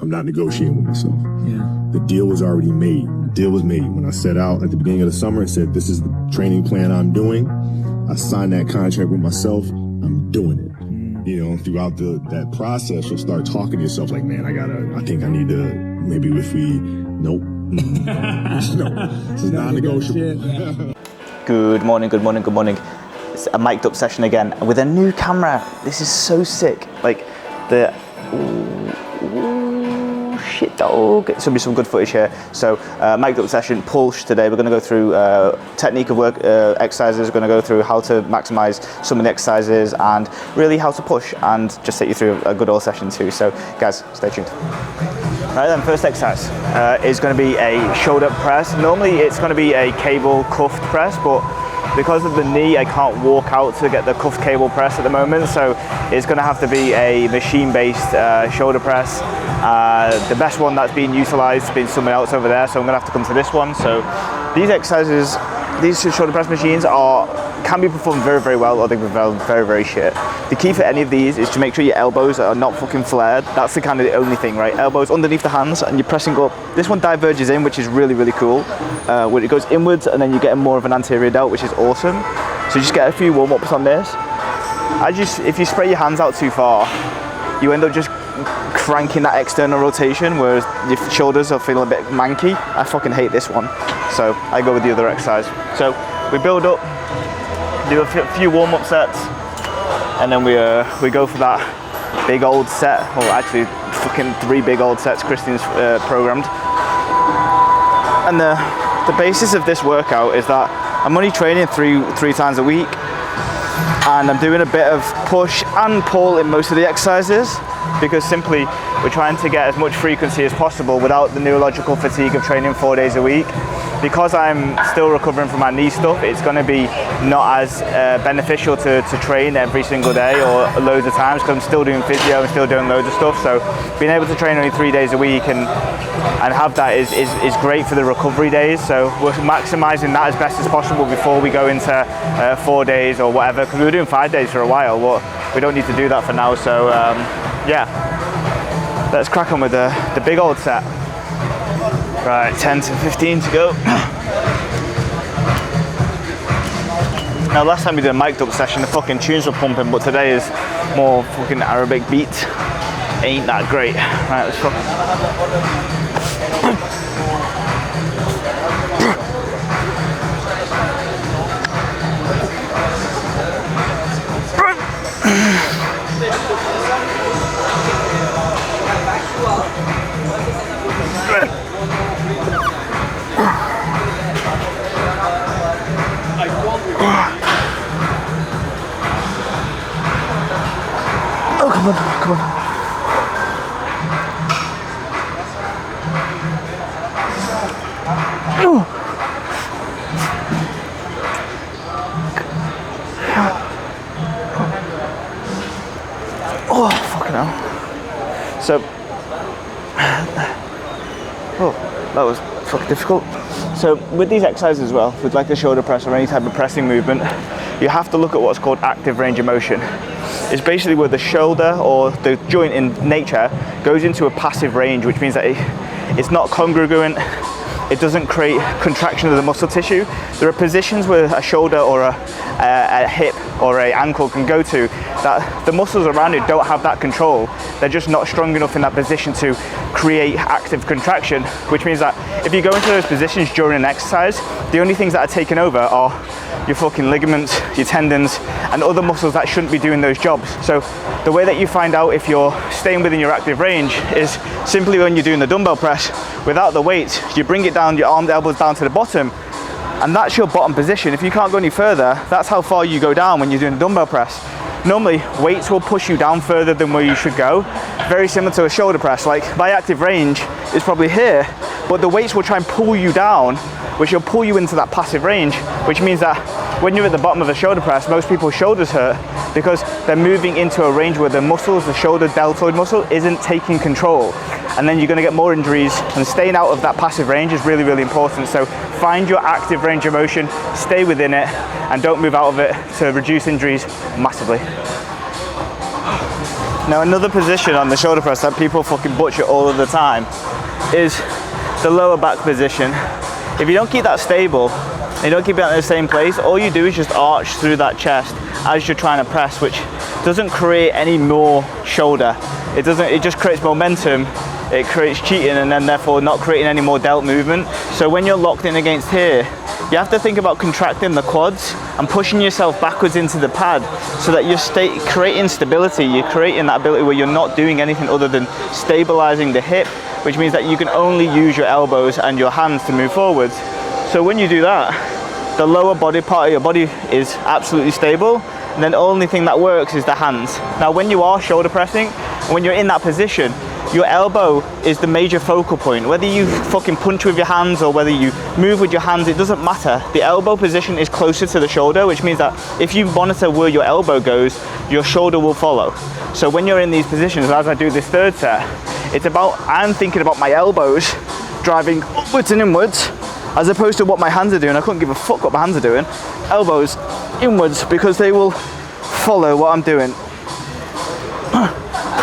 I'm not negotiating with myself. Yeah. The deal was already made. The deal was made. When I set out at the beginning of the summer and said, this is the training plan I'm doing, I signed that contract with myself. I'm doing it. You know, throughout that process, you'll start talking to yourself like, man, I think I need to, maybe if we, nope. No, this is non-negotiable. Good morning. It's a mic'd up session again with a new camera. This is so sick. Like the, shit dog. It's gonna be some good footage here. So mic'd up session, push today. We're gonna go through technique of work exercises. We're gonna go through how to maximize some of the exercises and really how to push and just take you through a good old session too. So guys, stay tuned. Right then, first exercise is going to be a shoulder press. Normally it's going to be a cable cuffed press, but because of the knee I can't walk out to get the cuffed cable press at the moment, so it's going to have to be a machine-based shoulder press. The best one that's being utilized has been someone else over there, so I'm going to have to come to this one. So these exercises, these shoulder press machines can be performed very, very well, or they can be very, very shit. The key for any of these is to make sure your elbows are not fucking flared. That's the kind of the only thing, right? Elbows underneath the hands and you're pressing up. This one diverges in, which is really, really cool. When it goes inwards and then you get more of an anterior delt, which is awesome. So just get a few warm-ups on this. If you spray your hands out too far, you end up just cranking that external rotation, whereas your shoulders are feeling a bit manky. I fucking hate this one. So I go with the other exercise. So we build up, do a few warm-up sets, and then we go for that big old set. Well, actually, fucking 3 big old sets Christian's programmed. And the basis of this workout is that I'm only training three times a week, and I'm doing a bit of push and pull in most of the exercises, because simply we're trying to get as much frequency as possible without the neurological fatigue of training 4 days a week. Because I'm still recovering from my knee stuff, it's going to be not as beneficial to train every single day or loads of times, because I'm still doing physio and still doing loads of stuff. So being able to train only 3 days a week and have that is great for the recovery days. So we're maximising that as best as possible before we go into 4 days or whatever, because we were doing 5 days for a while. Well, we don't need to do that for now. So yeah, let's crack on with the big old set. Right, 10 to 15 to go. Now last time we did a mic'd up session, the fucking tunes were pumping, but today is more fucking Arabic beat. Ain't that great. Right, let's oh, come on. Oh, fucking hell. So, that was fucking difficult. So with these exercises as well, with like the shoulder press or any type of pressing movement, you have to look at what's called active range of motion. It's basically where the shoulder or the joint in nature goes into a passive range, which means that it's not congruent, it doesn't create contraction of the muscle tissue. There are positions where a shoulder or a hip or an ankle can go to that the muscles around it don't have that control. They're just not strong enough in that position to create active contraction, which means that if you go into those positions during an exercise, the only things that are taken over are your fucking ligaments, your tendons, and other muscles that shouldn't be doing those jobs. So the way that you find out if you're staying within your active range is simply when you're doing the dumbbell press without the weight, you bring it down, your arms, elbows down to the bottom, and that's your bottom position. If you can't go any further, that's how far you go down when you're doing a dumbbell press. Normally, weights will push you down further than where you should go. Very similar to a shoulder press. Like my active range is probably here, but the weights will try and pull you down, which will pull you into that passive range, which means that when you're at the bottom of a shoulder press, most people's shoulders hurt because they're moving into a range where the muscles, the shoulder deltoid muscle, isn't taking control. And then you're going to get more injuries, and staying out of that passive range is really, really important. So find your active range of motion, stay within it, and don't move out of it to reduce injuries massively. Now another position on the shoulder press that people fucking butcher all of the time is the lower back position. If you don't keep that stable, and you don't keep it in the same place, all you do is just arch through that chest as you're trying to press, which doesn't create any more shoulder. It just creates momentum, it creates cheating, and then therefore not creating any more delt movement. So when you're locked in against here, you have to think about contracting the quads and pushing yourself backwards into the pad so that you're creating stability. You're creating that ability where you're not doing anything other than stabilizing the hip, which means that you can only use your elbows and your hands to move forwards. So when you do that, the lower body part of your body is absolutely stable, and then the only thing that works is the hands. Now when you are shoulder pressing, when you're in that position, your elbow is the major focal point. Whether you fucking punch with your hands or whether you move with your hands, it doesn't matter. The elbow position is closer to the shoulder, which means that if you monitor where your elbow goes, your shoulder will follow. So when you're in these positions, as I do this third set, I'm thinking about my elbows driving upwards and inwards, as opposed to what my hands are doing. I couldn't give a fuck what my hands are doing. Elbows inwards, because they will follow what I'm doing.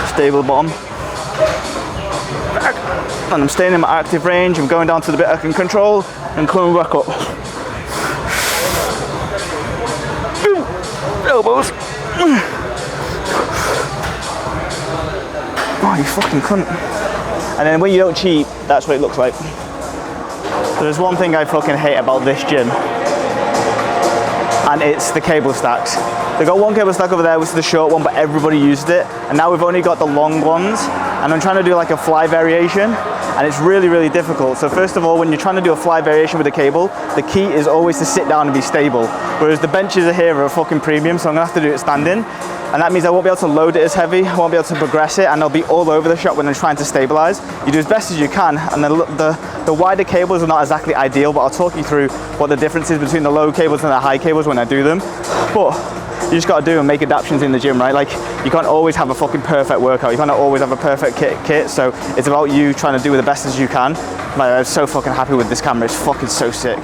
Stable bottom. Back. And I'm staying in my active range. I'm going down to the bit I can control and coming back up. Boom. Elbows. Oh, you fucking cunt. And then when you don't cheat, that's what it looks like. So there's one thing I fucking hate about this gym, and it's the cable stacks. They've got one cable stack over there, which is the short one, but everybody used it. And now we've only got the long ones. And I'm trying to do like a fly variation, and it's really, really difficult. So first of all, when you're trying to do a fly variation with a cable, the key is always to sit down and be stable. Whereas the benches are here are a fucking premium, so I'm gonna have to do it standing. And that means I won't be able to load it as heavy, I won't be able to progress it, and I'll be all over the shop when I'm trying to stabilize. You do as best as you can, and the wider cables are not exactly ideal, but I'll talk you through what the difference is between the low cables and the high cables when I do them. But you just gotta do and make adaptations in the gym, right? Like, you can't always have a fucking perfect workout. You can't always have a perfect kit. So it's about you trying to do the best as you can. Like, I'm so fucking happy with this camera. It's fucking so sick.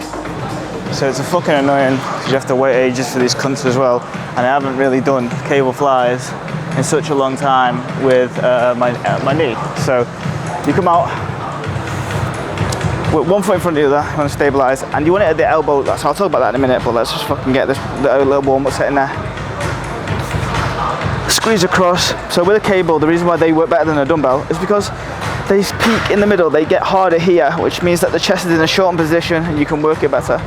So it's a fucking annoying, because you have to wait ages for these cunts as well. And I haven't really done cable flies in such a long time with my knee. So you come out with one foot in front of the other, you want to stabilize, and you want it at the elbow. So I'll talk about that in a minute, but let's just fucking get this little warm-up set in there. Squeeze across. So with a cable, the reason why they work better than a dumbbell is because they peak in the middle, they get harder here, which means that the chest is in a shortened position and you can work it better.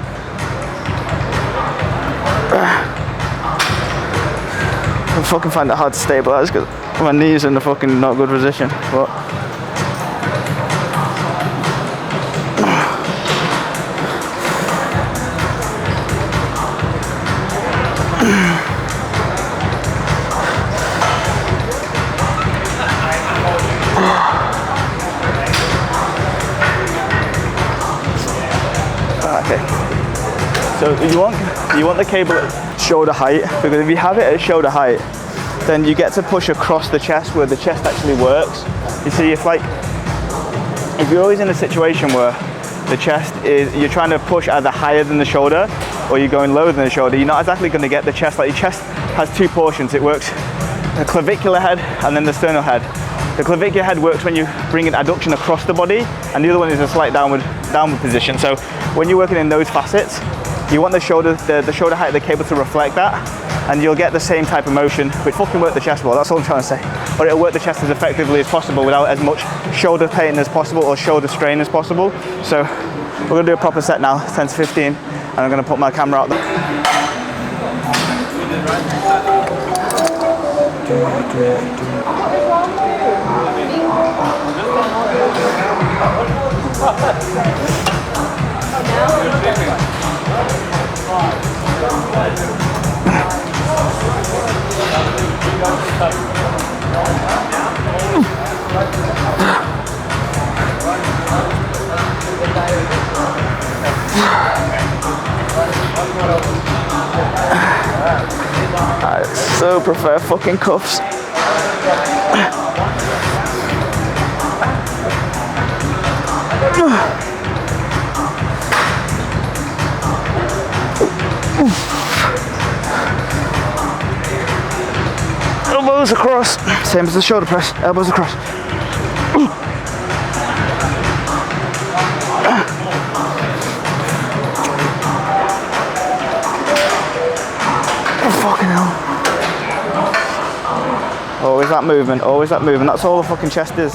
I fucking find it hard to stabilize because my knees are in a fucking not good position. But okay. So you want the cable at shoulder height, because if you have it at shoulder height, then you get to push across the chest where the chest actually works. You see, if you're always in a situation where the chest is, you're trying to push either higher than the shoulder or you're going lower than the shoulder, you're not exactly going to get the chest. Like, your chest has two portions. It works the clavicular head and then the sternal head. The clavicular head works when you bring an adduction across the body, and the other one is a slight downward position. So when you're working in those facets, you want the shoulder height of the cable to reflect that, and you'll get the same type of motion, which fucking work the chest well. That's all I'm trying to say. Or it'll work the chest as effectively as possible without as much shoulder pain as possible or shoulder strain as possible. So we're gonna do a proper set now, 10 to 15, and I'm gonna put my camera out there. I so prefer fucking cuffs. Elbows. elbows across, same as the shoulder press, elbows across. Oh, fucking hell. Always that movement, always that movement. That's all the fucking chest is.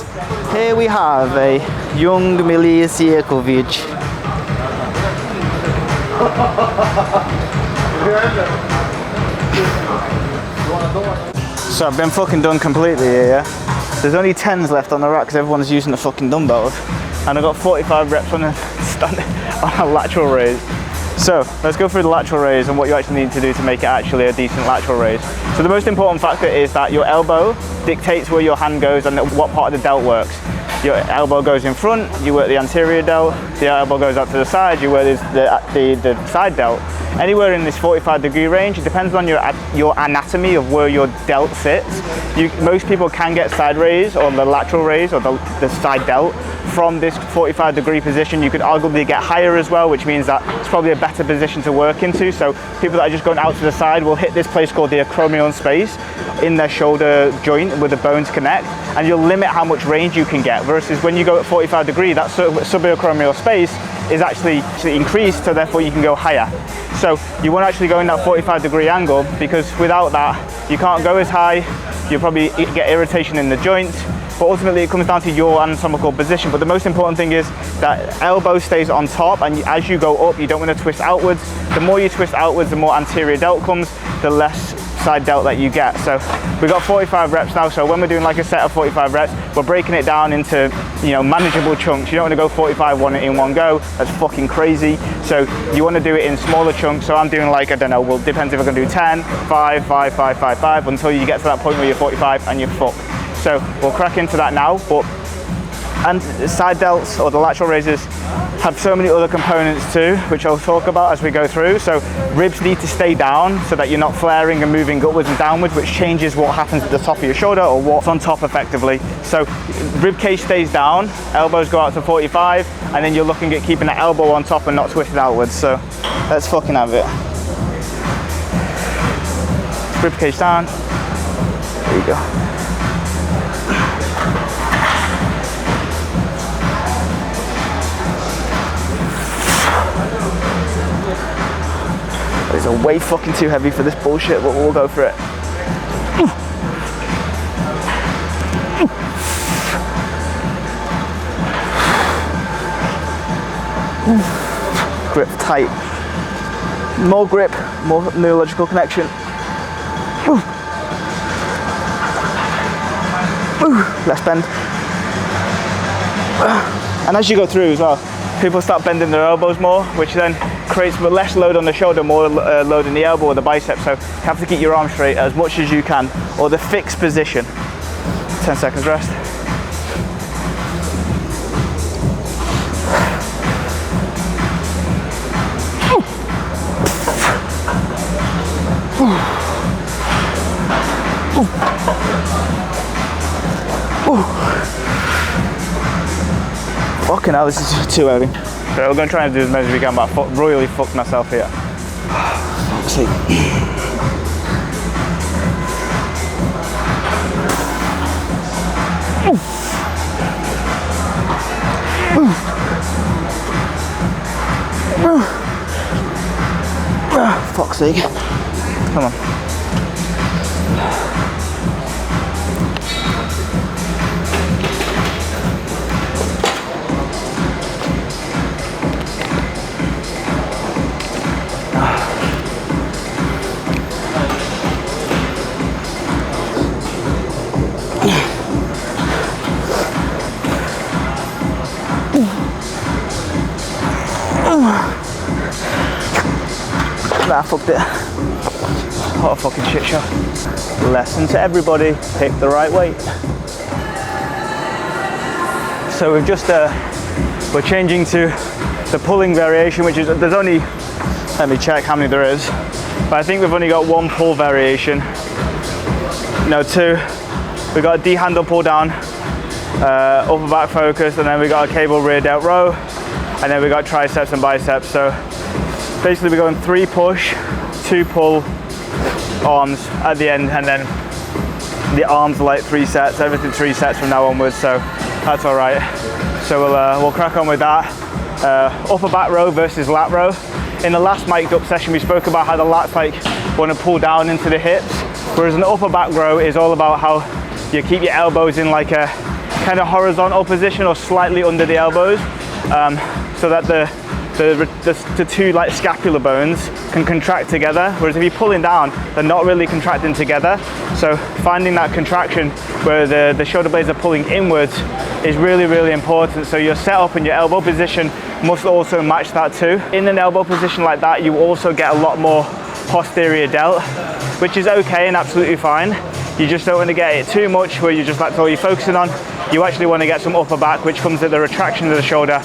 Here we have a young Milija Sjekovic. So I've been fucking done completely here, yeah? There's only 10s left on the rack because everyone's using the fucking dumbbells. And I've got 45 reps on a lateral raise. So let's go through the lateral raise and what you actually need to do to make it actually a decent lateral raise. So the most important factor is that your elbow dictates where your hand goes and what part of the delt works. Your elbow goes in front, you work the anterior delt. The elbow goes out to the side, you work the side delt. Anywhere in this 45-degree range, it depends on your anatomy of where your delt sits. Most people can get side raise or the lateral raise or the side delt from this 45-degree position. You could arguably get higher as well, which means that it's probably a better position to work into. So people that are just going out to the side will hit this place called the acromion space in their shoulder joint where the bones connect, and you'll limit how much range you can get. Versus when you go at 45-degree, that subacromial space is actually increased, so therefore you can go higher. So you want to actually go in that 45-degree angle, because without that, you can't go as high. You'll probably get irritation in the joints. But ultimately it comes down to your anatomical position. But the most important thing is that elbow stays on top, and as you go up, you don't want to twist outwards. The more you twist outwards, the more anterior delt comes, the less side delt that you get. So we've got 45 reps now, so when we're doing like a set of 45 reps, we're breaking it down into, you know, manageable chunks. You don't want to go 45 in one go, that's fucking crazy. So you want to do it in smaller chunks. So I'm doing like, I don't know, well, depends if I'm going to do 10, 5, 5, 5, 5, 5, until you get to that point where you're 45 and you're fucked. So we'll crack into that now. And side delts or the lateral raises have so many other components too, which I'll talk about as we go through. So ribs need to stay down so that you're not flaring and moving upwards and downwards, which changes what happens at the top of your shoulder or what's on top effectively. So rib cage stays down, elbows go out to 45, and then you're looking at keeping the elbow on top and not twisted outwards. So let's fucking have it. Rib cage down. There you go. These are way fucking too heavy for this bullshit, but we'll go for it. Grip tight. More grip, more neurological connection. Less bend. And as you go through as well, people start bending their elbows more, which then creates less load on the shoulder, more load in the elbow or the bicep. So you have to keep your arms straight as much as you can, or the fixed position. 10 seconds rest. Fucking hell, this is too heavy. So we're going to try and do as many as we can, but I royally fucked myself here. Fuck's sake. Fuck's sake. Come on. Nah, fucked it. What a fucking shit show. Lesson to everybody, pick the right weight. So we've just, we're changing to the pulling variation, which is, there's only, let me check how many there is, but I think we've only got one pull variation. No, two. We've got a D handle pull down, upper back focus, and then we got a cable rear delt row, and then we got triceps and biceps. So basically we're going 3 push, 2 pull arms at the end, and then The arms are like 3 sets, everything 3 sets from now onwards, so that's all right. So we'll crack on with that. Upper back row versus lat row. In the last mic'd up session, we spoke about how the lats like want to pull down into the hips, whereas an upper back row is all about how you keep your elbows in like a kind of horizontal position or slightly under the elbows, so that the two like scapular bones can contract together, whereas if you're pulling down, they're not really contracting together. So finding that contraction where the shoulder blades are pulling inwards is really, really important. So your setup and your elbow position must also match that too. In an elbow position like that, you also get a lot more posterior delt, which is okay and absolutely fine. You just don't want to get it too much where you just that's all you're focusing on. You actually want to get some upper back, which comes at the retraction of the shoulder.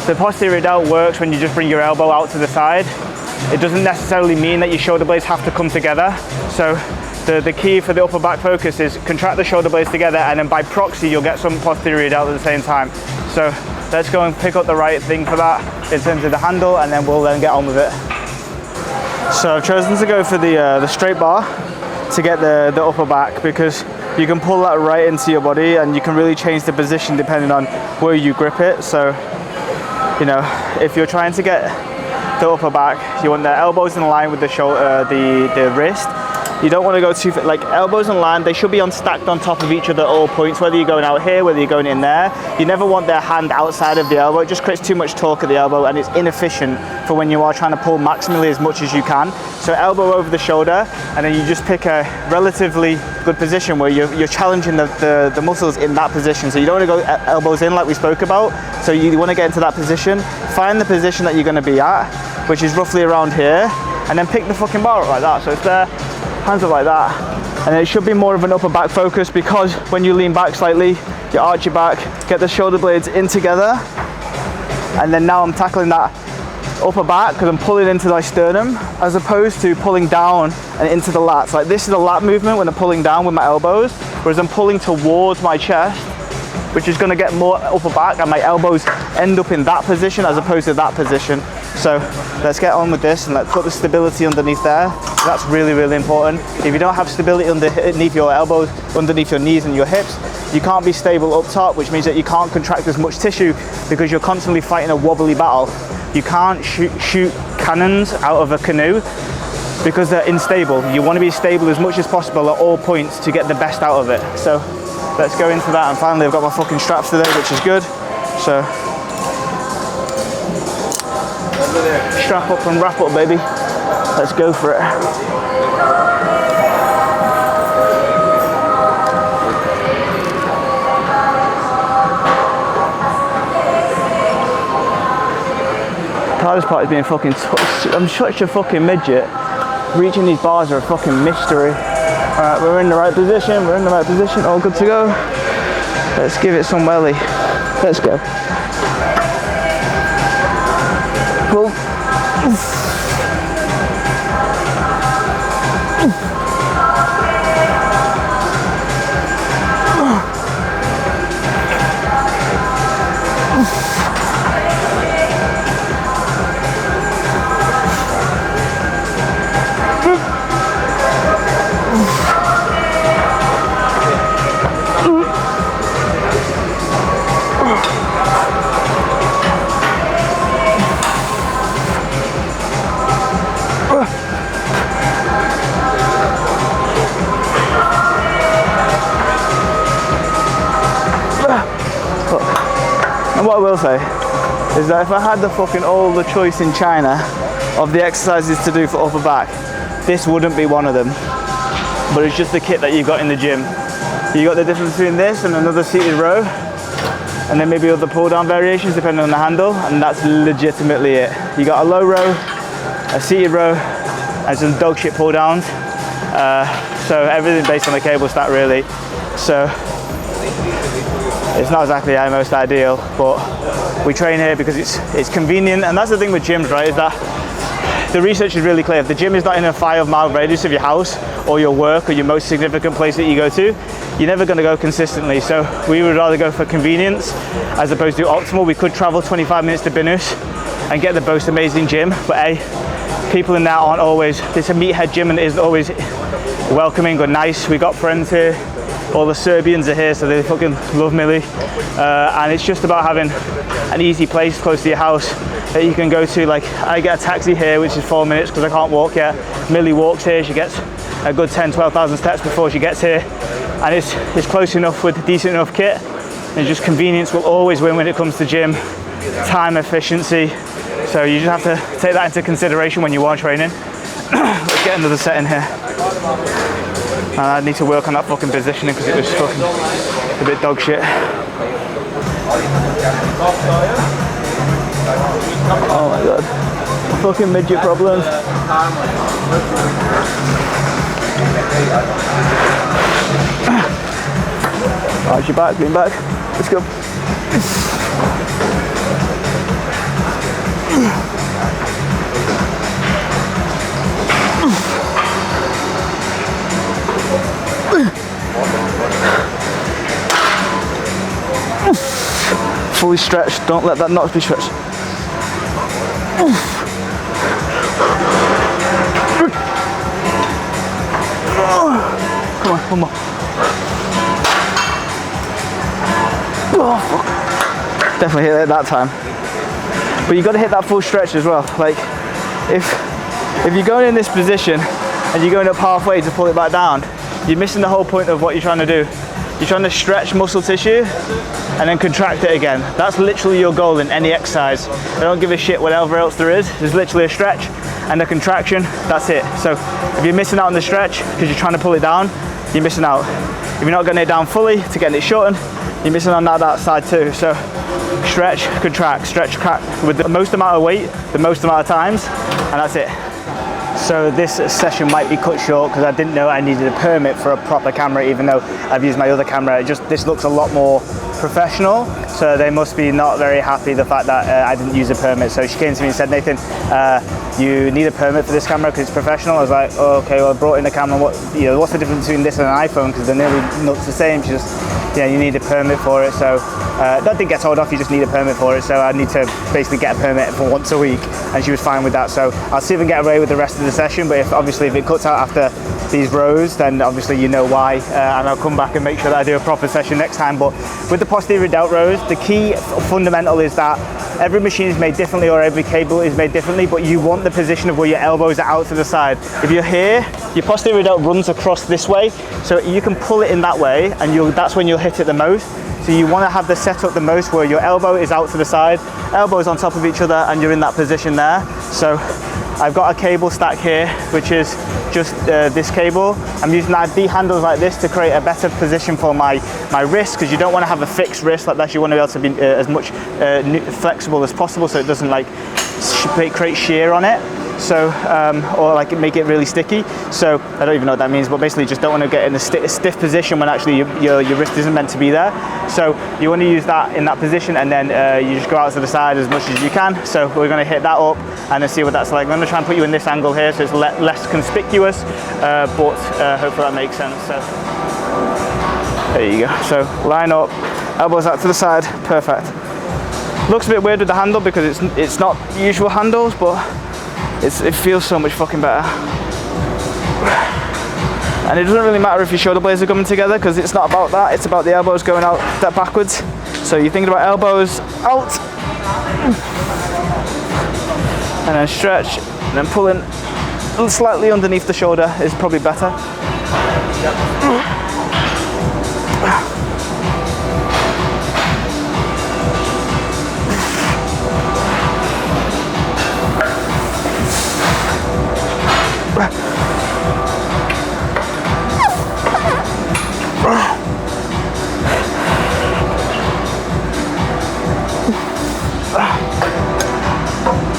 The posterior delt works when you just bring your elbow out to the side. It doesn't necessarily mean that your shoulder blades have to come together. So the key for the upper back focus is contract the shoulder blades together, and then by proxy you'll get some posterior delt at the same time. So let's go and pick up the right thing for that in terms of the handle, and then we'll then get on with it. So I've chosen to go for the straight bar to get the upper back, because you can pull that right into your body and you can really change the position depending on where you grip it. So, you know, if you're trying to get the upper back, you want the elbows in line with the shoulder, the wrist. You don't want to go too, like elbows in line, they should be stacked on top of each other at all points, whether you're going out here, whether you're going in there. You never want their hand outside of the elbow. It just creates too much torque at the elbow and it's inefficient for when you are trying to pull maximally as much as you can. So elbow over the shoulder, and then you just pick a relatively good position where you're challenging the muscles in that position. So you don't want to go elbows in like we spoke about. So you want to get into that position, find the position that you're going to be at, which is roughly around here, and then pick the fucking bar up like that. So it's there. Hands up like that, and it should be more of an upper back focus, because when you lean back slightly, you arch your back, get the shoulder blades in together, and then now I'm tackling that upper back because I'm pulling into my sternum as opposed to pulling down and into the lats. Like this is a lat movement when I'm pulling down with my elbows, whereas I'm pulling towards my chest, which is going to get more upper back, and my elbows end up in that position as opposed to that position. So let's get on with this and let's put the stability underneath there. That's really, really important. If you don't have stability underneath your elbows, underneath your knees and your hips, you can't be stable up top, which means that you can't contract as much tissue because you're constantly fighting a wobbly battle. You can't shoot cannons out of a canoe because they're unstable. You want to be stable as much as possible at all points to get the best out of it. So let's go into that, and finally I've got my fucking straps today, which is good. So strap up and wrap up, baby. Let's go for it. The hardest part is being fucking I'm such a fucking midget. Reaching these bars are a fucking mystery. Alright, we're in the right position, all good to go. Let's give it some welly. Let's go. Pull. And what I will say is that if I had all the choice in China of the exercises to do for upper back, this wouldn't be one of them. But it's just the kit that you've got in the gym. You got the difference between this and another seated row, and then maybe other pull down variations depending on the handle, and that's legitimately it. You got a low row, a seated row, and some dog shit pull downs. So everything based on the cable stack really. So it's not exactly our most ideal, but we train here because it's convenient, and that's the thing with gyms, right, is that the research is really clear. If the gym is not in a 5-mile radius of your house or your work or your most significant place that you go to, you're never going to go consistently. So we would rather go for convenience as opposed to optimal. We could travel 25 minutes to Binus and get the most amazing gym, but people in there aren't always, it's a meathead gym and it isn't always welcoming or nice. We got friends here all the Serbians are here, so they fucking love Millie. And it's just about having an easy place close to your house that you can go to. Like, I get a taxi here, which is 4 minutes because I can't walk yet. Millie walks here, she gets a good 10-12,000 steps before she gets here. And it's close enough with decent enough kit. And just convenience will always win when it comes to gym, time efficiency. So you just have to take that into consideration when you are training. Let's get another set in here. And I need to work on that fucking positioning because it was fucking a bit dog shit. Oh my god. Fucking midget problems. Arch your back, lean back. Let's go. Fully stretched, don't let that not be stretched. Come on, one more. Oh, fuck. Definitely hit it that time. But you got to hit that full stretch as well. Like, if you're going in this position and you're going up halfway to pull it back down, you're missing the whole point of what you're trying to do. You're trying to stretch muscle tissue and then contract it again. That's literally your goal in any exercise. I don't give a shit whatever else there is. There's literally a stretch and a contraction. That's it. So if you're missing out on the stretch because you're trying to pull it down, you're missing out. If you're not getting it down fully to getting it shortened, you're missing on that side too. So stretch, contract, stretch, contract with the most amount of weight, the most amount of times, and that's it. So this session might be cut short because I didn't know I needed a permit for a proper camera, even though I've used my other camera. This looks a lot more professional, so they must be not very happy the fact that I didn't use a permit. So she came to me and said, Nathan, you need a permit for this camera because it's professional. I was like, oh, okay, well, I brought in the camera. What's the difference between this and an iPhone? Because they're nearly nuts the same. She just, you need a permit for it. So that didn't get told off, you just need a permit for it. So I need to basically get a permit for once a week, and she was fine with that. So I'll see if I can get away with the rest of the session, but if it cuts out after these rows, then obviously you know why, and I'll come back and make sure that I do a proper session next time. But with the posterior delt rows, the key fundamental is that every machine is made differently, or every cable is made differently, but you want the position of where your elbows are out to the side. If you're here, your posterior delt runs across this way, so you can pull it in that way, and that's when you'll hit it the most. So you want to have the setup the most where your elbow is out to the side, elbows on top of each other, and you're in that position there. So I've got a cable stack here, which is just this cable. I'm using ID handles like this to create a better position for my wrist, because you don't want to have a fixed wrist like that. You want to be able to be as much flexible as possible, so it doesn't like create shear on it. So, or like make it really sticky. So I don't even know what that means, but basically just don't want to get in a stiff position when actually your wrist isn't meant to be there. So you want to use that in that position, and then you just go out to the side as much as you can. So we're going to hit that up and then see what that's like. I'm going to try and put you in this angle here so it's less conspicuous, but hopefully that makes sense. So there you go. So line up, elbows out to the side, perfect. Looks a bit weird with the handle because it's not usual handles, but it feels so much fucking better. And it doesn't really matter if your shoulder blades are coming together, because it's not about that, it's about the elbows going out, step backwards. So you're thinking about elbows out, and then stretch, and then pulling slightly underneath the shoulder is probably better.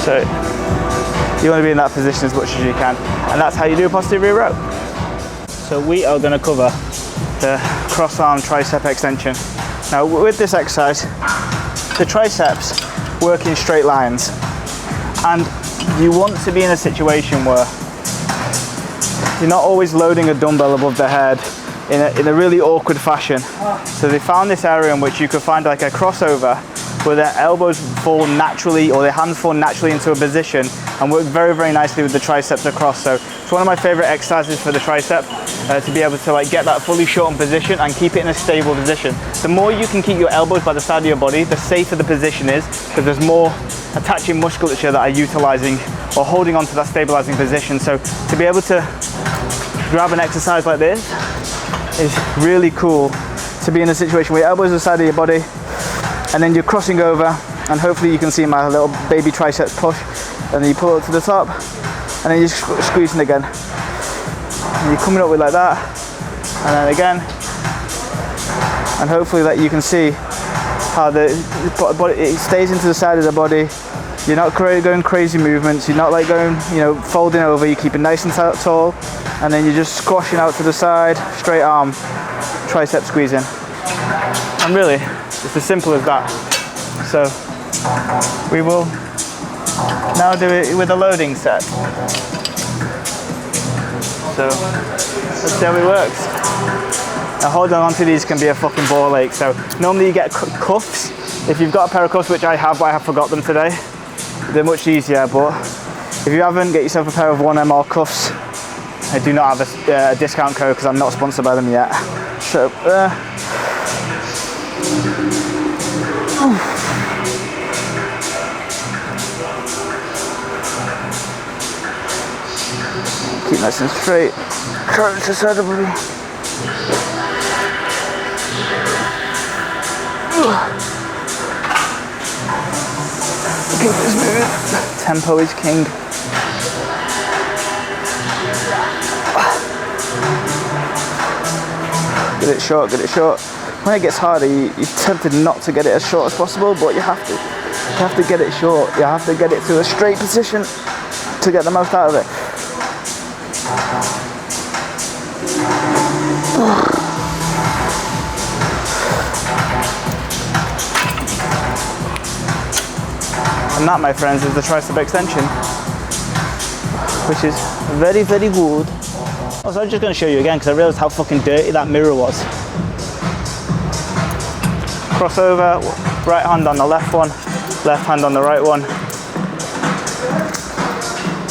So you want to be in that position as much as you can, and that's how you do a posterior row. So we are going to cover the cross arm tricep extension. Now with this exercise, the triceps work in straight lines, and you want to be in a situation where you're not always loading a dumbbell above the head in a really awkward fashion. So they found this area in which you could find like a crossover where their elbows fall naturally, or their hands fall naturally into a position and work very, very nicely with the triceps across. So It's one of my favorite exercises for the tricep, to be able to like get that fully shortened position and keep it in a stable position. The more you can keep your elbows by the side of your body, the safer the position is, because there's more attaching musculature that are utilizing or holding on to that stabilizing position. So to be able to grab an exercise like this is really cool, to be in a situation where your elbows are the side of your body and then you're crossing over, and hopefully you can see my little baby triceps push, and then you pull it to the top and then you're squeezing again. And you're coming up with like that, and then again, and hopefully that you can see how the body, it stays into the side of the body. You're not going crazy movements, you're not like going, you know, folding over, you keep it nice and tall, and then you're just squashing out to the side, straight arm, tricep squeezing. And really, it's as simple as that. So we will now do it with a loading set. So let's see how it works. Now holding on to these can be a fucking ball ache. So normally you get cuffs. If you've got a pair of cuffs, which I have, but I have forgot them today, they're much easier. But if you haven't, get yourself a pair of 1MR cuffs. I do not have a discount code because I'm not sponsored by them yet. So keep nice and straight. Try to side of me. Keep this moving. Tempo is king. Get it short, get it short. When it gets harder, you're tempted not to get it as short as possible, but you have to. You have to get it short. You have to get it to a straight position to get the most out of it. And that, my friends, is the tricep extension, which is very, very good. Also, I'm just going to show you again because I realised how fucking dirty that mirror was. Crossover, right hand on the left one, left hand on the right one.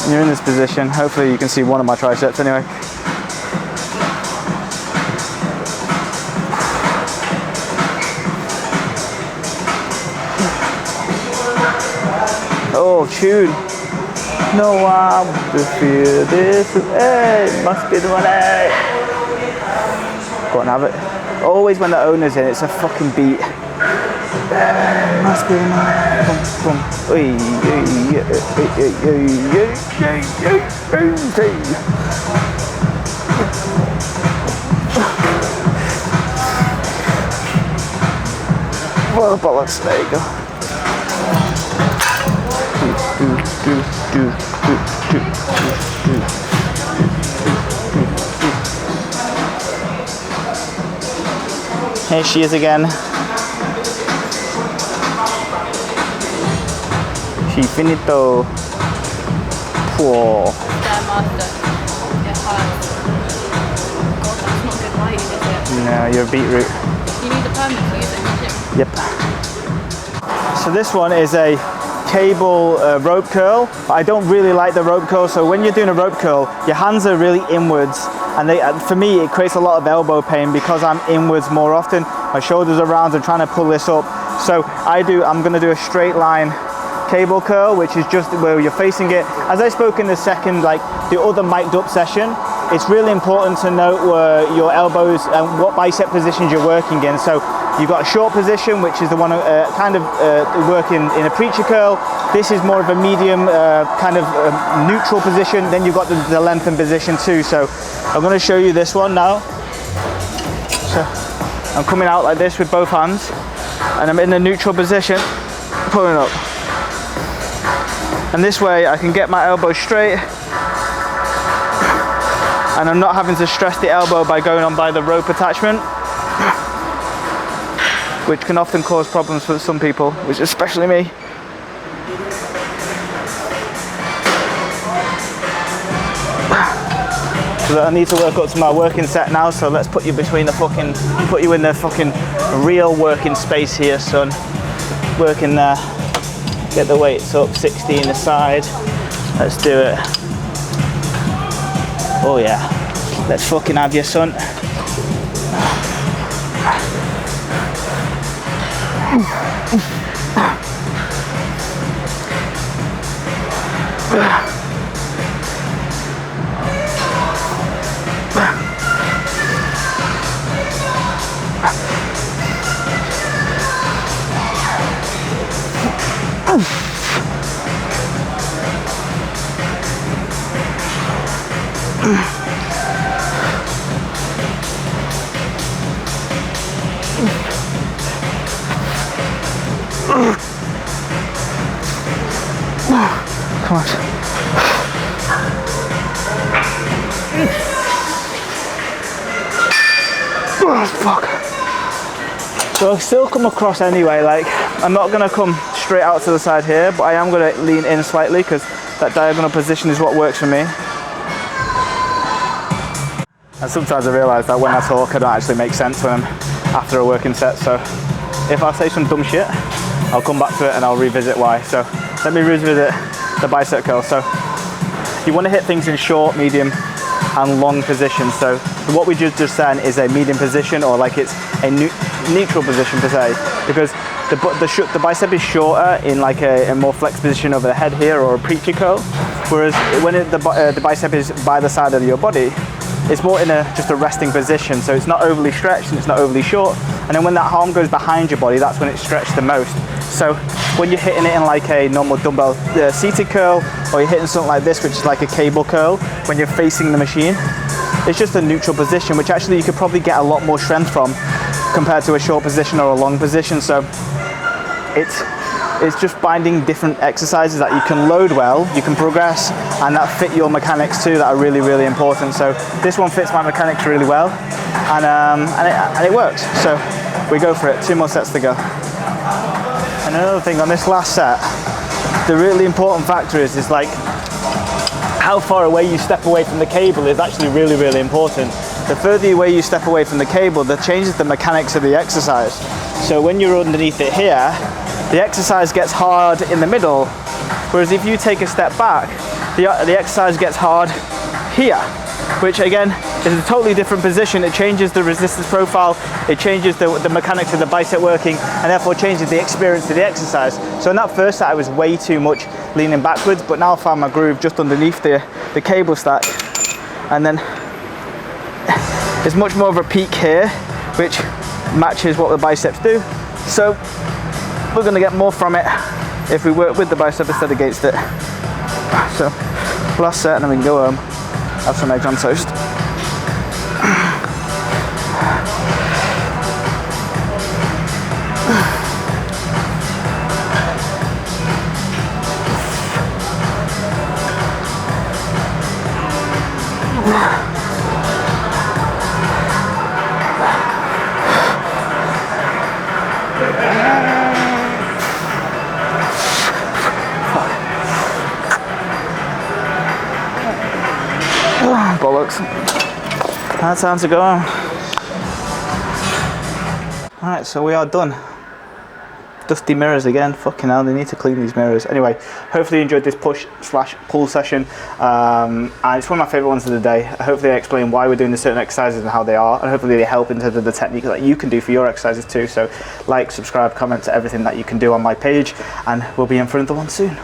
And you're in this position. Hopefully you can see one of my triceps anyway. Oh, tune. No one to feel this. Hey, must be the one. Hey. Go on, have it. Always when the owner's in, it's a fucking beat. Hey, must be the one. Boom, boom. Oi, well, bollocks, there you go. Here she is again. She finito. Poor. No, you're a beetroot. You need a permit to use it in the gym. Yep. So this one is a cable rope curl, but I don't really like the rope curl. So when you're doing a rope curl, your hands are really inwards, and for me it creates a lot of elbow pain because I'm inwards more often. My shoulders are round, I'm trying to pull this up. So I'm going to do a straight line cable curl, which is just where you're facing it. As I spoke in the second, like the other mic'd up session, it's really important to note where your elbows and what bicep positions you're working in. So you've got a short position, which is the one working in a preacher curl. This is more of a medium neutral position. Then you've got the lengthened position too. So I'm going to show you this one now. So I'm coming out like this with both hands, and I'm in the neutral position, pulling up. And this way I can get my elbow straight, and I'm not having to stress the elbow by going on by the rope attachment, which can often cause problems for some people, which is especially me. So I need to work up to my working set now, so let's put you in the fucking real working space here, son. Working there. Get the weights up, 60 in the side. Let's do it. Oh yeah, let's fucking have your son. Come on. Oh, fuck. So I'll still come across anyway, like, I'm not gonna come straight out to the side here, but I am gonna lean in slightly because that diagonal position is what works for me. And sometimes I realise that when I talk, I don't actually make sense when I'm after a working set. So if I say some dumb shit, I'll come back to it and I'll revisit why. So let me revisit the bicep curl. So you want to hit things in short, medium and long positions. So what we just done is a medium position, or like it's a neutral position per se, because the bicep is shorter in like a more flexed position over the head here, or a preacher curl, whereas when the bicep is by the side of your body, it's more in just a resting position, so it's not overly stretched and it's not overly short. And then when that arm goes behind your body, that's when it's stretched the most. So when you're hitting it in like a normal dumbbell seated curl, or you're hitting something like this, which is like a cable curl, when you're facing the machine, it's just a neutral position, which actually you could probably get a lot more strength from compared to a short position or a long position. So it's just finding different exercises that you can load well, you can progress, and that fit your mechanics too, that are really, really important. So this one fits my mechanics really well, and it works. So we go for it. 2 more sets to go. And another thing on this last set, the really important factor is like how far away you step away from the cable is actually really, really important. The further away you step away from the cable, that changes the mechanics of the exercise. So when you're underneath it here, the exercise gets hard in the middle, whereas if you take a step back, the exercise gets hard here, which again is a totally different position. It changes the resistance profile, it changes the mechanics of the bicep working, and therefore changes the experience of the exercise. So in that first set I was way too much leaning backwards, but now I found my groove just underneath the cable stack, and then there's much more of a peak here, which matches what the biceps do. So we're going to get more from it if we work with the bicep instead against it. So last set, and then we can go home, have some eggs on toast. Bollocks. Now time to go home. Alright, so we are done. Dusty mirrors again, fucking hell, they need to clean these mirrors. Anyway, hopefully you enjoyed this push/pull session, and it's one of my favourite ones of the day. Hopefully I explain why we're doing the certain exercises and how they are, and hopefully they help in terms of the technique that you can do for your exercises too. So like, subscribe, comment to everything that you can do on my page, and we'll be in front of the one soon.